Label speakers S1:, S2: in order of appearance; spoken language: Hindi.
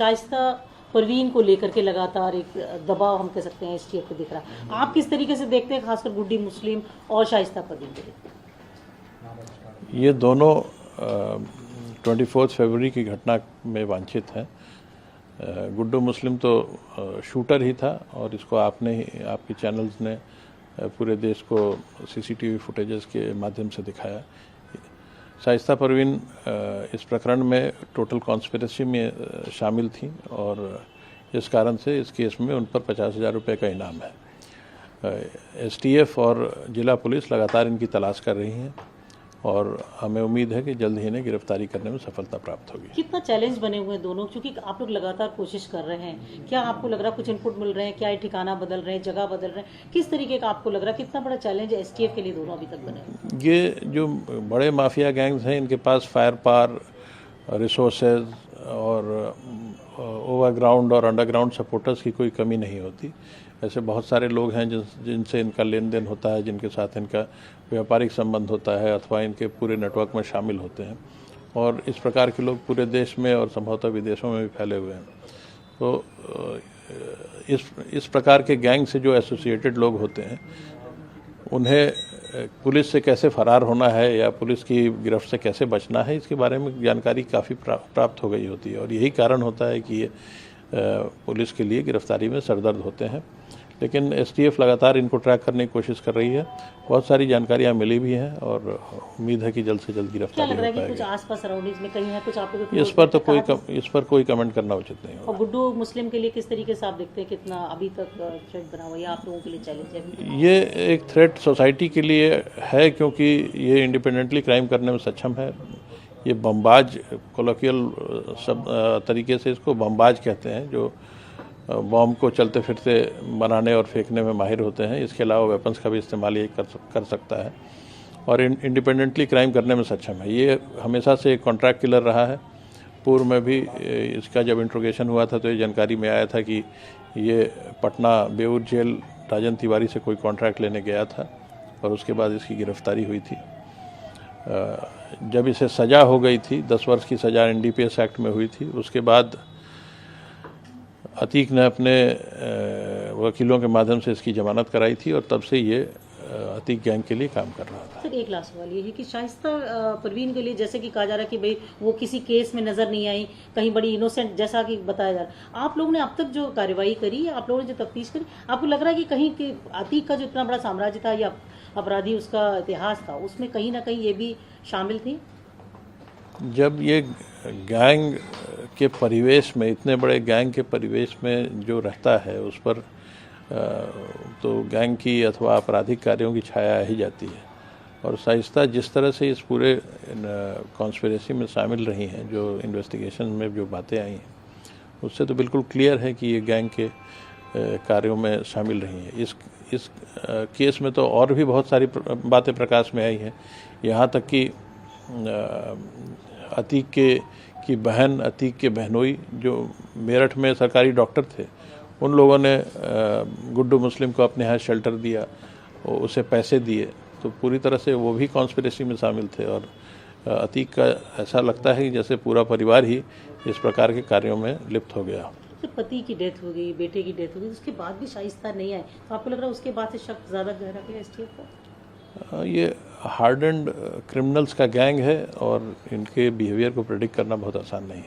S1: शाइस्ता परवीन को लेकर के लगातार एक दबाव हम कह सकते हैं एसटीएफ पे दिख रहा है, आप किस तरीके से देखते हैं खासकर गुड्डी मुस्लिम और शाइस्ता परवीन को लेकर?
S2: ये दोनों 24 फरवरी की घटना में वांछित हैं। गुड्डू मुस्लिम तो शूटर ही था और इसको आपके चैनल्स ने पूरे देश को सीसीटीवी फुटेजेस के माध्यम से दिखाया। शाइस्ता परवीन इस प्रकरण में टोटल कॉन्स्पिरेसी में शामिल थी और इस कारण से इस केस में उन पर 50,000 रुपये का इनाम है। एसटीएफ और जिला पुलिस लगातार इनकी तलाश कर रही हैं और हमें उम्मीद है कि जल्द ही इन्हें गिरफ्तारी करने में सफलता प्राप्त होगी।
S1: कितना चैलेंज बने हुए हैं दोनों, क्योंकि आप लोग लगातार कोशिश कर रहे हैं, क्या आपको लग रहा है कुछ इनपुट मिल रहे हैं, क्या ये ठिकाना बदल रहे हैं, जगह बदल रहे हैं, किस तरीके का आपको लग रहा है, कितना बड़ा चैलेंज है एसटीएफ के लिए दोनों अभी तक बने?
S2: ये जो बड़े माफिया गैंग्स हैं इनके पास फायर पावर, रिसोर्सेज और ओवरग्राउंड और अंडरग्राउंड सपोर्टर्स की कोई कमी नहीं होती। ऐसे बहुत सारे लोग हैं जिनसे इनका लेन देन होता है, जिनके साथ इनका व्यापारिक संबंध होता है अथवा इनके पूरे नेटवर्क में शामिल होते हैं और इस प्रकार के लोग पूरे देश में और संभवतः विदेशों में भी फैले हुए हैं। तो इस प्रकार के गैंग से जो एसोसिएटेड लोग होते हैं उन्हें पुलिस से कैसे फरार होना है या पुलिस की गिरफ्त से कैसे बचना है, इसके बारे में जानकारी काफ़ी प्राप्त हो गई होती है और यही कारण होता है कि ये पुलिस के लिए गिरफ्तारी में सरदर्द होते हैं। लेकिन एसटीएफ लगातार इनको ट्रैक करने की कोशिश कर रही है। बहुत सारी जानकारियां मिली भी हैं और उम्मीद है कि जल्द से जल्द गिरफ्तारी हो पाएगी।
S1: कुछ आसपास सराउंडिंग्स में कहीं है कुछ आप लोग
S2: इस पर कोई कमेंट करना उचित नहीं होगा।
S1: और गुड्डू मुस्लिम के लिए किस तरीके से आप देखते हैं, कितना अभी तक थ्रेट बना हुआ है, आप लोगों के लिए चैलेंज है?
S2: ये एक थ्रेट सोसाइटी के लिए है क्योंकि ये इंडिपेंडेंटली क्राइम करने में सक्षम है। ये बमबाज, कोलोकियल तरीके से इसको बमबाज कहते हैं, जो बॉम्ब को चलते फिरते बनाने और फेंकने में माहिर होते हैं। इसके अलावा वेपन्स का भी इस्तेमाल ये कर सकता है और इंडिपेंडेंटली क्राइम करने में सक्षम है। ये हमेशा से एक कॉन्ट्रैक्ट किलर रहा है। पूर्व में भी इसका जब इंट्रोगेशन हुआ था तो ये जानकारी में आया था कि ये पटना बेऊर जेल राजन तिवारी से कोई कॉन्ट्रैक्ट लेने गया था और उसके बाद इसकी गिरफ्तारी हुई थी। जब इसे सज़ा हो गई थी, 10 वर्ष की सज़ा एनडीपीएस एक्ट में हुई थी, उसके बाद अतीक ने अपने वकीलों के माध्यम से इसकी जमानत कराई थी और तब से ये अतीक गैंग के लिए काम कर रहा था।
S1: सर एक लास्ट सवाल ये है कि शाइस्ता परवीन के लिए जैसे कि कहा जा रहा है कि भाई वो किसी केस में नजर नहीं आई, कहीं बड़ी इनोसेंट जैसा कि बताया जा रहा है, आप लोगों ने अब तक जो कार्रवाई करी, आप लोगों ने जो तफ्तीश करी, आपको लग रहा है कि कहीं कि अतीक का जो इतना बड़ा साम्राज्य था या अपराधी उसका इतिहास था, उसमें कहीं ना कहीं ये भी शामिल थी?
S2: जब ये गैंग के परिवेश में, इतने बड़े गैंग के परिवेश में जो रहता है उस पर तो गैंग की अथवा आपराधिक कार्यों की छाया आ ही जाती है। और शाइस्ता जिस तरह से इस पूरे कॉन्स्पिरेसी में शामिल रही हैं, जो इन्वेस्टिगेशन में जो बातें आई हैं, उससे तो बिल्कुल क्लियर है कि ये गैंग के कार्यों में शामिल रही हैं। इस केस में तो और भी बहुत सारी बातें प्रकाश में आई हैं। यहाँ तक कि अतीक की बहन, अतीक के बहनोई जो मेरठ में सरकारी डॉक्टर थे, उन लोगों ने गुड्डू मुस्लिम को अपने यहाँ शेल्टर दिया, उसे पैसे दिए, तो पूरी तरह से वो भी कॉन्स्पिरेसी में शामिल थे। और अतीक का ऐसा लगता है कि जैसे पूरा परिवार ही इस प्रकार के कार्यों में लिप्त हो गया।
S1: तो पति की डेथ हो गई, बेटे की डेथ हो गई, उसके बाद भी शाइस्ता नहीं आए, तो आपको लग रहा है उसके बाद से शक ज़्यादा गहरा गया एसटीएफ का?
S2: ये हार्ड एंड क्रिमिनल्स का गैंग है और इनके बिहेवियर को प्रेडिक्ट करना बहुत आसान नहीं है।